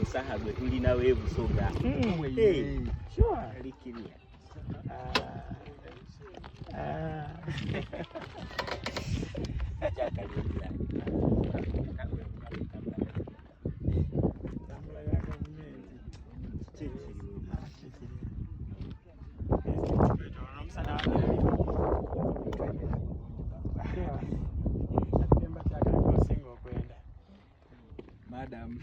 omusaha gwe tulina weebusoga. Sure. Likiria. Madam.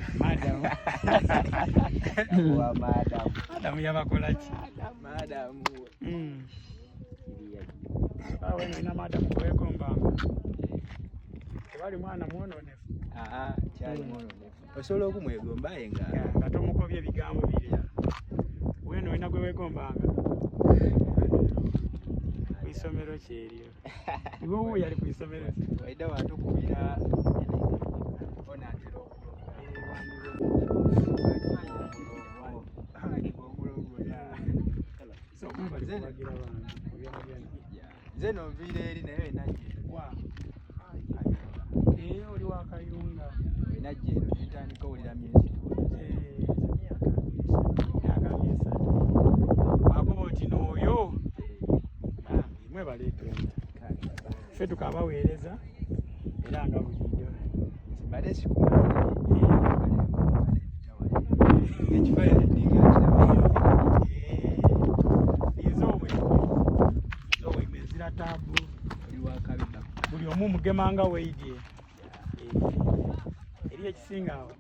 Wa madam. Madam yabakola ki? Madam. Awe nina madam kwegombanga. Tewali mwana mwononefu. Kyali mwononefu. Osobola okumwegomba yenga. Nga tomukobye ebigambo biri. Weno olina gwe weegombanga. Ku isomero kyeryo. Iwe wuuyo yali ku isomero. Waida watukubira Zeno vile eri nayo enaje. Oli wakayunga. Enaje ntandika olira myezi. Akuboti n'oyo. Mwe baleetenda. Ffe tukabaweereza era nga bulijjo. Bade sikumanya. Ekifaya edinga. Tabu buli omu mugemanga weidye eri ekisinga awo